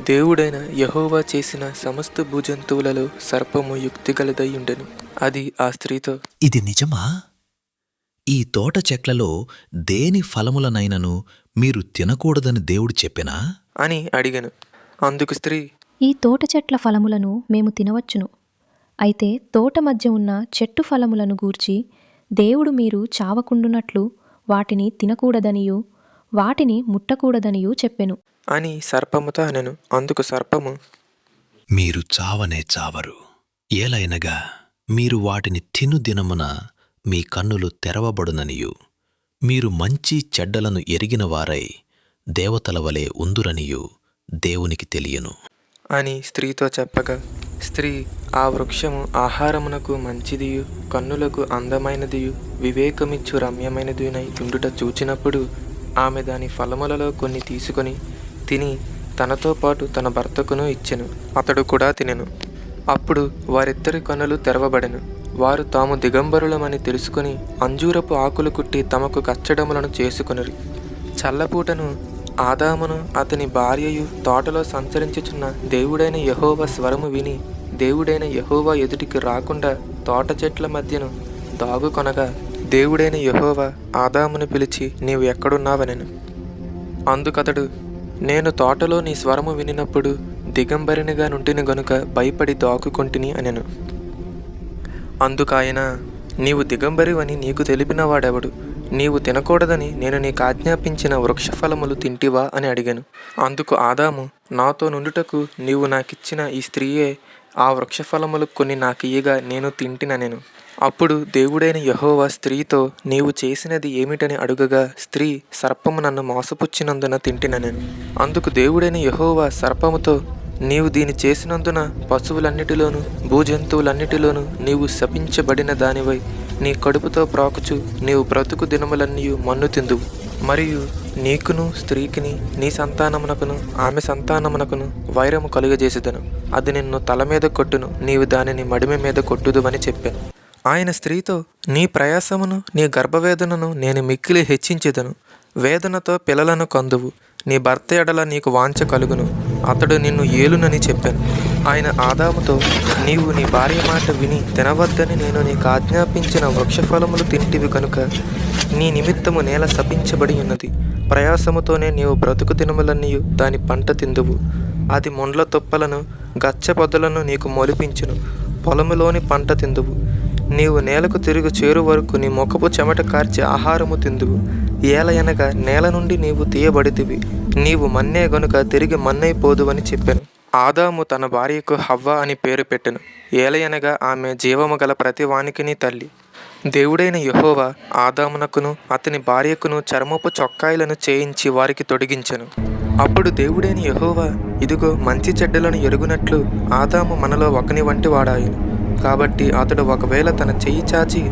దేవుడైన యెహోవా చేసిన సమస్త భూజంతువులలో సర్పము యుక్తిగలదై ఉండెను. అది ఆ స్త్రీతో, ఇది నిజమా? ఈ తోట చెట్లలో దేని ఫలములనైనను మీరు తినకూడదని దేవుడు చెప్పెనా? అని అడిగెను. అందుకు స్త్రీ, ఈ తోట చెట్ల ఫలములను మేము తినవచ్చును. అయితే తోట మధ్య ఉన్న చెట్టు ఫలములను గూర్చి దేవుడు మీరు చావకుండునట్లు వాటిని తినకూడదనియూ వాటిని ముట్టకూడదనియూ చెప్పెను అని సర్పముతో అనెను. అందుకు సర్పము, మీరు చావనే చావరు. ఏలైనగా మీరు వాటిని తిను దినమున మీ కన్నులు తెరవబడుననియు మీరు మంచి చెడ్డలను ఎరిగిన వారై దేవతల వలె ఉందురనియు దేవునికి తెలియను అని స్త్రీతో చెప్పగా, స్త్రీ ఆ వృక్షము ఆహారమునకు మంచిదియు కన్నులకు అందమైనదియు వివేకమిచ్చు రమ్యమైనదియునై ఉండుట చూచినప్పుడు ఆమె దాని ఫలములలో కొన్ని తీసుకొని తిని తనతో పాటు తన భర్తకును ఇచ్చెను. అతడు కూడా తినెను. అప్పుడు వారిద్దరి కన్నులు తెరవబడెను. వారు తాము దిగంబరులమని తెలుసుకుని అంజూరపు ఆకులు కుట్టి తమకు కచ్చడములను చేసుకొనిరి. చల్లపూటను ఆదామును అతని భార్యయు తోటలో సంచరించుచున్న దేవుడైన యెహోవా స్వరము విని దేవుడైన యెహోవా ఎదుటికి రాకుండా తోట చెట్ల మధ్యను దాగుకొనగా దేవుడైన యెహోవా ఆదామును పిలిచి, నీవు ఎక్కడున్నావనెను. అందుకతడు, నేను తోటలో నీ స్వరము వినినప్పుడు దిగంబరినిగా నుంటిని గనుక భయపడి దాక్కుకొంటిని అనెను. అందుకాయన, నీవు దిగంబరివని నీకు తెలిపిన వాడెవడు? నీవు తినకూడదని నేను నీకు ఆజ్ఞాపించిన వృక్షఫలములు తింటివా అని అడిగాను. అందుకు ఆదాము, నాతో నుండుటకు నీవు నాకిచ్చిన ఈ స్త్రీయే ఆ వృక్షఫలములు కొన్ని నాకియ్యగా నేను తింటిననెను. అప్పుడు దేవుడైన యెహోవా స్త్రీతో, నీవు చేసినది ఏమిటని అడుగగా స్త్రీ, సర్పము నన్ను మోసపుచ్చినందున తింటిననెను. అందుకు దేవుడైన యెహోవా సర్పముతో, నీవు దీని చేసినందున పశువులన్నిటిలోనూ భూజంతువులన్నిటిలోనూ నీవు శపించబడిన దానివై నీ కడుపుతో ప్రాకుచు నీవు బ్రతుకు దినములన్నీ మన్ను తిందువు. మరియు నీకును స్త్రీకిని నీ సంతానమునకును ఆమె సంతానమునకును వైరము కలుగజేసేదను. అది నిన్ను తల మీద కొట్టును, నీవు దానిని మడిమె మీద కొట్టుదువని చెప్పాను. ఆయన స్త్రీతో, నీ ప్రయాసమును నీ గర్భవేదనను నేను మిక్కిలి హెచ్చించెదను. వేదనతో పిల్లలను కందువు. నీ భర్త ఎడల నీకు వాంఛ కలుగును, అతడు నిన్ను ఏలునని చెప్పాను. ఆయన ఆదాముతో, నీవు నీ భార్య మాట విని తినవద్దని నేను నీకు ఆజ్ఞాపించిన వృక్షఫలములు తింటివి కనుక నీ నిమిత్తము నేల శపించబడి ఉన్నది. ప్రయాసముతోనే నీవు బ్రతుకు దినములన్నీ దాని పంట తిందువు. అది మొండ్ల తుప్పలను గచ్చ పొదలను నీకు మొలిపించును. పొలములోని పంట తిందువు. నీవు నేలకు తిరిగి చేరు వరకు నీ ముఖపు చెమట కార్చి ఆహారము తిందువు. ఏలయనగా నేల నుండి నీవు తీయబడితివి, నీవు మన్నే గనుక తిరిగి మన్నైపోదువని చెప్పాను. ఆదాము తన భార్యకు హవ్వ అని పేరు పెట్టెను. ఏలయనగా ఆమె జీవము గల ప్రతి వానికిని తల్లి. దేవుడైన యెహోవా ఆదామునకును అతని భార్యకును చర్మపు చొక్కాయలను చేయించి వారికి తొడిగించెను. అప్పుడు దేవుడైన యెహోవా, ఇదిగో మంచి చెడ్డలను ఎరుగునట్లు ఆదాము మనలో ఒకని వంటి వాడాయను. కాబట్టి అతడు ఒకవేళ తన చెయ్యి చాచి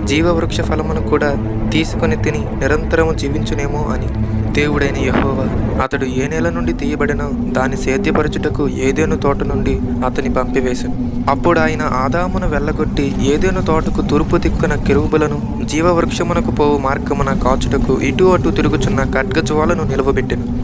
జీవవృక్ష ఫలమును కూడా తీసుకొని తిని నిరంతరము జీవించునేమో అని. దేవుడైన యెహోవా అతడు ఏ నేల నుండి తీయబడినో దాన్ని సేద్యపరచుటకు ఏదేను తోట నుండి అతని పంపివేశను. అప్పుడు ఆయన ఆదామును వెళ్ళగొట్టి ఏదేను తోటకు తూర్పు దిక్కున కెరూబులను జీవవృక్షమునకు పోవు మార్గమున కాచుటకు ఇటు అటు తిరుగుచున్న ఖడ్గజ్వాలను నిలవబెట్టెను.